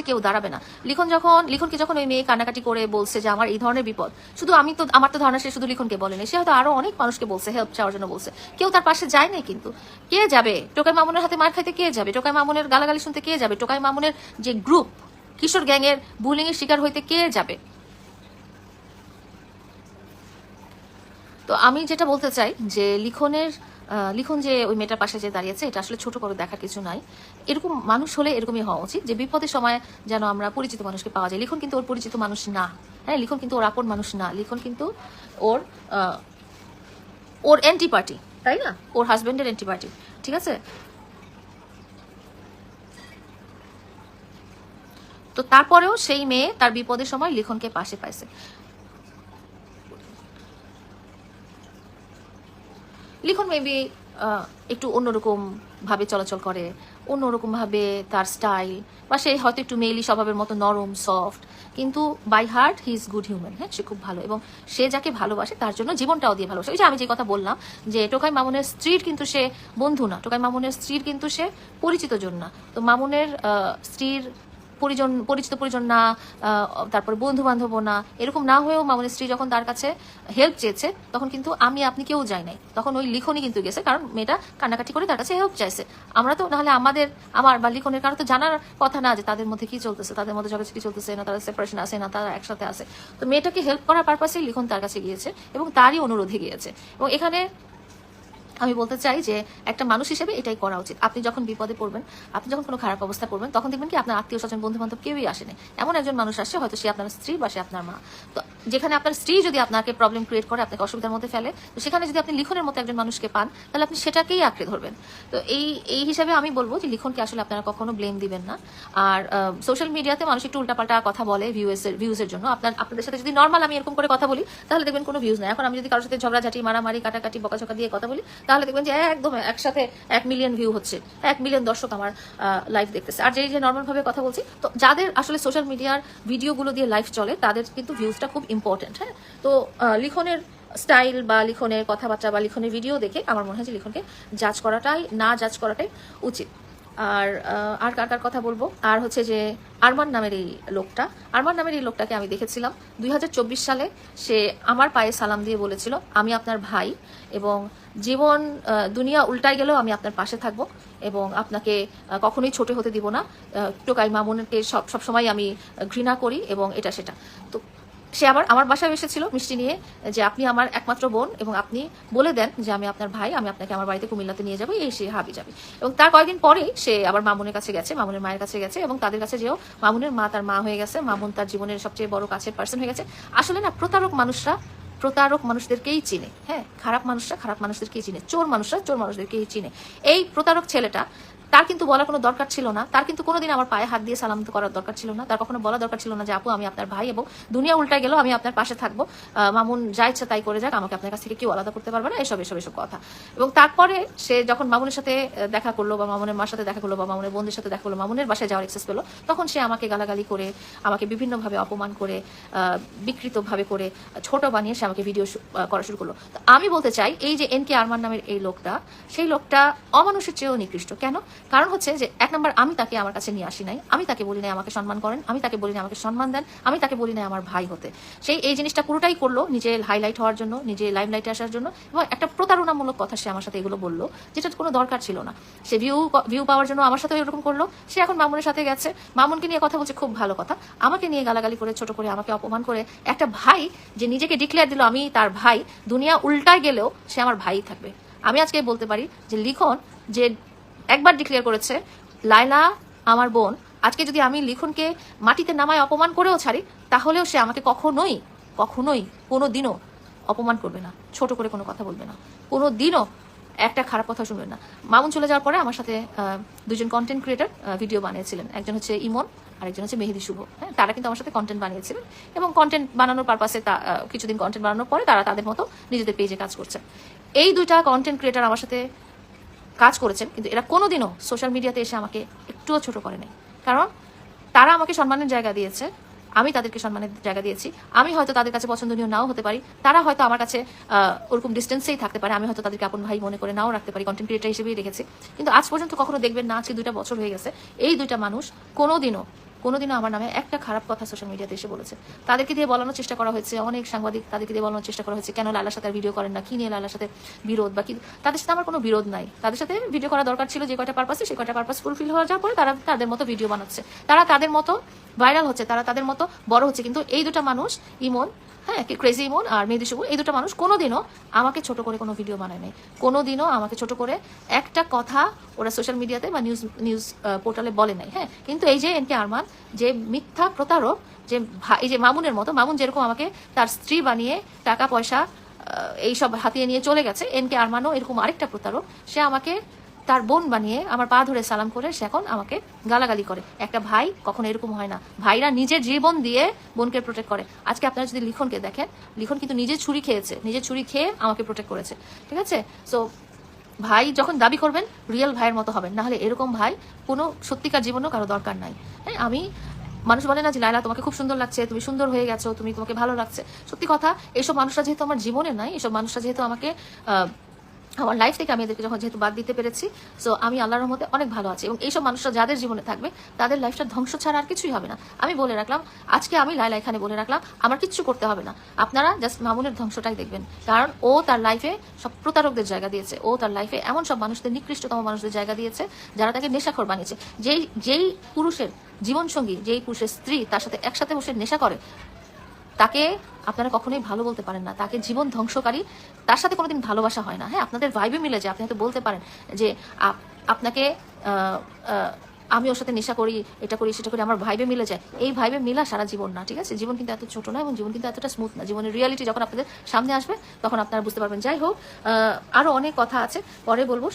কেউ দাঁড়াবে না। লিখনকে যখন ওই মেয়ে কান্নাকাটি করে বলছে যে আমার এই ধরনের বিপদ, শুধু আমার তো ধারণা সে শুধু লিখনকে বলেনি, সে হয়তো আরো অনেক মানুষকে বলছে, হেল্প চাওয়ার জন্য বলছে। কেউ তার পাশে যায় নাই। কিন্তু কে যাবে টোকাই মামুনের হাতে মার খাইতে? কে যাবে টোকাই মামুনের গালাগালি শুনতে? কে যাবে টোকাই মামুনের যে গ্রুপ কিশোর গ্যাংয়ের বুলিং এর শিকার হইতে? কে যাবে? তো আমি যেটা বলতে চাই যে লিখন যে ওই মেয়েটার পাশে যে দাঁড়িয়েছে, এটা আসলে ছোট করে দেখার কিছু নাই। এরকম মানুষ হলে এরকমই হওয়া উচিত যে বিপদের সময় যেন আমরা পরিচিত মানুষকে পাওয়া যায়। লিখন কিন্তু ওর পরিচিত মানুষ না, হ্যাঁ, লিখন কিন্তু ওর আপন মানুষ না। লিখন কিন্তু ওর অ্যান্টি পার্টি, তাই না? ওর হাজবেন্ডের অ্যান্টি পার্টি, ঠিক আছে? তো তারপরেও সেই মেয়ে তার বিপদের সময় লিখনকে পাশে পাইছে। লিখন মেবি একটু অন্যরকম ভাবে চলাচল করে, অন্যরকম ভাবে তার স্টাইল, বা সে হয়তো একটু মেইলি স্বভাবের মতো নরম সফট, কিন্তু by heart he is good human. হ্যাঁ, সে খুব ভালো, এবং সে যাকে ভালোবাসে তার জন্য জীবনটাও দিয়ে ভালোবাসে। ওই যে আমি যে কথা বললাম যে টোকাই মামুনের স্ত্রীর কিন্তু সে বন্ধু না, টোকাই মামুনের স্ত্রীর কিন্তু সে পরিচিত জন না। তো মামুনের স্ত্রীর পরিচিত পরিজন না, তারপরে বন্ধু বান্ধব না, এরকম না হয়েও মামুনের স্ত্রী যখন তার কাছে হেল্প চেয়েছে, তখন কিন্তু আপনি কেউ যায় নাই, তখন ওই লিখনই কিন্তু গেছে, কারণ মেয়েটা কান্নাকাটি করে তার কাছে হেল্প চাইছে। আমরা তো নাহলে আমার বা লিখনের কারো তো জানার কথা না যে তাদের মধ্যে কি চলতেছে, তাদের মধ্যে ঝগড়াঝাটি চলতেছে না, তারা সেপারেশন আছে না, তারা একসাথে আছে। তো মেয়েটাকে হেল্প করার পারপাসেই লিখন তার কাছে গিয়েছে এবং তারই অনুরোধে গিয়েছে। এবং এখানে আমি বলতে চাই যে একটা মানুষ হিসেবে এটাই করা উচিত। আপনি যখন বিপদে পড়বেন, আপনি যখন কোনো খারাপ অবস্থা পড়বেন, তখন দেখবেন কি আপনার আত্মীয় স্বজন বন্ধু বান্ধব কেউই আসেনি, এমন একজন মানুষ আসছে, হয়তো সে আপনার স্ত্রী বা সে আপনার মা। তো যেখানে আপনার স্ত্রী যদি আপনাকে প্রবলেম ক্রিয়েট করে, আপনাকে অসুবিধার মধ্যে ফেলে, তো সেখানে যদি আপনি লিখনের মতো একজন মানুষকে পান, তাহলে আপনি সেটাকেই আঁকড়ে ধরবেন। তো এই হিসাবে আমি বলবো যে লিখনকে আসলে আপনারা কখনো ব্লেম দিবেন না। আর সোশ্যাল মিডিয়াতে মানুষ একটু উল্টাপাল্টা কথা বলে ভিউজের জন্য। আপনাদের সাথে যদি নর্মাল আমি এরকম করে কথা বলি, তাহলে দেখবেন কোনো ভিউজ নাই। এখন আমি যদি কারোর সাথে ঝগড়াঝাটি, মারামারি, কাটাকাটি, বকাঝকা দিয়ে কথা বলি, তাহলে দেখবেন যে একদম একসাথে 1 মিলিয়ন ভিউ হচ্ছে, 1 মিলিয়ন দর্শক আমার লাইভ দেখতেছে। আর যে নর্মাল ভাবে কথা বলছি, তো যাদের আসলে সোশ্যাল মিডিয়ার ভিডিওগুলো দিয়ে লাইভ চলে, তাদের কিন্তু ভিউজটা খুব ইম্পর্টেন্ট। হ্যাঁ, তো লিখনের স্টাইল বা লিখনের কথাবার্তা বা লিখনের ভিডিও দেখে আমার মনে হয় যে লিখনকে জাজ করাটাই উচিত। আর কার কথা বলবো, আর হচ্ছে যে আরমান নামের এই লোকটাকে আমি দেখেছিলাম 2024 সালে। সে আমার পায়ে সালাম দিয়ে বলেছিল, আমি আপনার ভাই, এবং দুনিয়া উল্টায় গেলেও আমি আপনার পাশে থাকবো, এবং আপনাকে কখনোই ছোট হতে দিব না। টোকাই মামুনকে সবসময় আমি ঘৃণা করি, এবং এটা সেটা। তো সে আবার আমার বাসায় এসেছিল মিষ্টি নিয়ে, যে আপনি আমার একমাত্র বোন, এবং আপনি বলে দেন যে আমি আপনার ভাই, আমি আপনাকে আমার বাড়িতে কুমিল্লাতে নিয়ে যাবো, এই সে হাবি যাবে। এবং তার কয়েকদিন পরেই সে আবার মামুনের কাছে গেছে, মামুনের মায়ের কাছে গেছে, এবং তাদের কাছে যেও মামুনের মা তার মা হয়ে গেছে, মামুন তার জীবনের সবচেয়ে বড় কাছের পার্সন হয়ে গেছে। আসলে না, প্রতারক মানুষদেরকেই চিনে। হ্যাঁ, খারাপ মানুষদেরকেই চিনে, চোর মানুষদেরকেই চিনে। এই প্রতারক ছেলেটা, তার কিন্তু বলার কোনো দরকার ছিল না, তার কিন্তু কোনোদিন আমার পায়ে হাত দিয়ে সালাম করার দরকার ছিল না, তার কখনো বলা দরকার ছিল না যে আপু আমি আপনার ভাই, এবং দুনিয়া উল্টায় গেলেও আমি আপনার পাশে থাকবো, মামুন যা ইচ্ছা তাই করে যাক, আমাকে আপনার কাছ থেকে কেউ আলাদা করতে পারবে না, এসব কথা। এবং তারপরে সে যখন মামুনের সাথে দেখা করলো, বা মামুনের মার সাথে দেখা করলো, বা মামুনের বন্ধুদের সাথে দেখা করলো, মামুনের বাসায় যাওয়ার এক্সেস পেলো, তখন সে আমাকে গালাগালি করে, আমাকে বিভিন্নভাবে অপমান করে, বিকৃতভাবে করে, ছোট বানিয়ে সে আমাকে ভিডিও করা শুরু করলো। তো আমি বলতে চাই, এই যে এনকে আরমান নামের এই লোকটা, সেই লোকটা অমানুষের চেয়েও নিকৃষ্ট। কেন? কারণ হচ্ছে যে, এক নম্বর, আমি তাকে আমার কাছে নিয়ে আসি নাই, আমি তাকে বলি নাই আমাকে সম্মান করেন, আমি তাকে বলি নাই আমাকে সম্মান দেন, আমি তাকে বলি নাই আমার ভাই হতে। সেই এই জিনিসটা পুরোটাই করলো নিজে হাইলাইট হওয়ার জন্য, নিজে লাইমলাইটে আসার জন্য, এবং একটা প্রতারণামূলক কথা সে আমার সাথে এগুলো বললো, যেটা কোনো দরকার ছিল না। সে ভিউ পাওয়ার জন্য আমার সাথে এরকম করলো। সে এখন মামুনের সাথে গেছে, মামুনকে নিয়ে কথা বলছে, খুব ভালো কথা। আমাকে নিয়ে গালাগালি করে, ছোট করে, আমাকে অপমান করে, একটা ভাই যে নিজেকে ডিক্লেয়ার দিল আমি তার ভাই, দুনিয়া উল্টায় গেলেও সে আমার ভাই থাকবে। আমি আজকে বলতে পারি যে লিখন যে একবার ডিক্লেয়ার করেছে লায়লা আমার বোন, আজকে যদি আমি লিখনকে মাটিতে নামায় অপমান করেও ছাড়ি, তাহলেও সে আমাকে কখনোই কোনো দিনও অপমান করবে না, ছোট করে কোনো কথা বলবে না, কোনো দিনও একটা খারাপ কথা শুনবে না। মামুন চলে যাওয়ার পরে আমার সাথে দুজন কন্টেন্ট ক্রিয়েটর ভিডিও বানিয়েছিলেন, একজন হচ্ছে ইমন, আরেকজন হচ্ছে মেহেদি শুভ। হ্যাঁ, তারা কিন্তু আমার সাথে কন্টেন্ট বানিয়েছিলেন, এবং কন্টেন্ট বানানোর পারপাসে কিছুদিন কন্টেন্ট বানানোর পরে তারা তাদের মতো নিজেদের পেজে কাজ করছেন। এই দুইটা কন্টেন্ট ক্রিয়েটর আমার সাথে কাজ করেছেন, কিন্তু এরা কোনোদিনও সোশ্যাল মিডিয়াতে এসে আমাকে একটুও ছোট করে নাই। কারণ তারা আমাকে সম্মানের জায়গা দিয়েছে, আমি তাদেরকে সম্মানের জায়গা দিয়েছি। আমি হয়তো তাদের কাছে পছন্দনীয় নাও হতে পারি, তারা হয়তো আমার কাছে ওরকম ডিস্টেন্সেই থাকতে পারে, আমি হয়তো তাদেরকে আপন ভাই মনে করে নাও রাখতে পারি, কন্টেন্ট ক্রিয়েটার হিসেবেই রেখেছি। কিন্তু আজ পর্যন্ত কখনো দেখবেন না, আজকে 2টা বছর হয়ে গেছে, এই দুইটা মানুষ কোনোদিনও আমার নামে একটা খারাপ কথা সোশ্যাল মিডিয়াতে এসে বলেছে। তাদেরকে দিয়ে বলানোর চেষ্টা করা হয়েছে, অনেক সাংবাদিক তাদেরকে দিয়ে বলানোর চেষ্টা করা হয়েছে কেন লালার সাথে ভিডিও করেন না, কি নিয়ে লালার সাথে বিরোধ বা কি। তাদের সাথে আমার কোনো বিরোধ নাই, তাদের সাথে ভিডিও করা দরকার ছিল যে কয়টা পারপাসে, সেই কয়টা পারপাস ফুলফিল হয়ে যাওয়ার পরে তারা তাদের মতো ভিডিও বানাচ্ছে, তারা তাদের মতো ভাইরাল হচ্ছে, তারা তাদের মতো বড় হচ্ছে। কিন্তু এই দুটা মানুষ, ইমন, হ্যাঁ ক্রেজি ইমন আর মেহেদী শুভ, এই দুটো মানুষ কোনোদিনও আমাকে ছোট করে কোনো ভিডিও বানায় নাই, কোনোদিনও আমাকে ছোট করে একটা কথা ওরা সোশ্যাল মিডিয়াতে বা নিউজ পোর্টালে বলে নাই। হ্যাঁ, কিন্তু এই যে এনকে আরমান যে মিথ্যা প্রতারক, যে এই যে মামুনের মতো, মামুন যেরকম আমাকে তার স্ত্রী বানিয়ে টাকা পয়সা এইসব হাতিয়ে নিয়ে চলে গেছে, এনকে আরমানও এরকম আরেকটা প্রতারক। সে আমাকে তার বোন বানিয়ে আমার পা ধরে সালাম করে সে এখন আমাকে গালাগালি করে। একটা ভাই কখনো এরকম হয় না, ভাইরা নিজের জীবন দিয়ে বোনকে প্রোটেক্ট করে। আজকে আপনারা যদি লিখনকে দেখেন, লিখন কিন্তু নিজে ছুরি খেয়েছে, নিজে ছুরি খেয়ে আমাকে প্রোটেক্ট করেছে, ঠিক আছে? সো ভাই যখন দাবি করবেন রিয়েল ভাইয়ের মতো হবেন, না হলে এরকম ভাই কোনো সত্যিকার জীবনেও কারো দরকার নাই। হ্যাঁ, আমি মানুষ বলে না যে লায়লা তোমাকে খুব সুন্দর লাগছে, তুমি সুন্দর হয়ে গেছো, তোমাকে ভালো লাগছে। সত্যি কথা, এইসব মানুষরা যেহেতু আমার জীবনে নাই, এসব মানুষরা যেহেতু আমাকে আমার লাইফ থেকে আমি এদেরকে যখন যেহেতু বাদ দিতে পেরেছি, সো আমি আল্লাহর রহমতে অনেক ভালো আছি। এবং এইসব মানুষরা যাদের জীবনে থাকবে তাদের লাইফটা ধ্বংস ছাড়া আর কিছুই হবে না। আমি বলে রাখলাম, আজকে আমি লায়লা এখানে বলে রাখলাম, আমার কিচ্ছু করতে হবে না, আপনারা জাস্ট মামুনের ধ্বংসটাই দেখবেন। কারণ ও তার লাইফে সব প্রতারকদের জায়গা দিয়েছে, ও তার লাইফে এমন সব মানুষদের, নিকৃষ্টতম মানুষদের জায়গা দিয়েছে যারা তাকে নেশাখোর বানিয়েছে। যেই পুরুষের জীবনসঙ্গী, যেই পুরুষের স্ত্রী তার সাথে একসাথে বসে নেশা করে, তাকে আপনারা কখনোই ভালো বলতে পারেন না, তাকে জীবন ধ্বংসকারী, তার সাথে কোনোদিন ভালোবাসা হয় না। হ্যাঁ, আপনাদের ভাইবে মিলে যায়, আপনি হয়তো বলতে পারেন যে আপনাকে আমি ওর সাথে নেশা করি, এটা করি, সেটা করি, আমার ভাইবে মিলে যায়। এই ভাইবে মিলা সারা জীবন না, ঠিক আছে? জীবন কিন্তু এত ছোট না এবং জীবন কিন্তু এতটা স্মুথ না। জীবনের রিয়ালিটি যখন আপনাদের সামনে আসবে তখন আপনারা বুঝতে পারবেন। যাই হোক, আরো অনেক কথা আছে, পরে বলবো।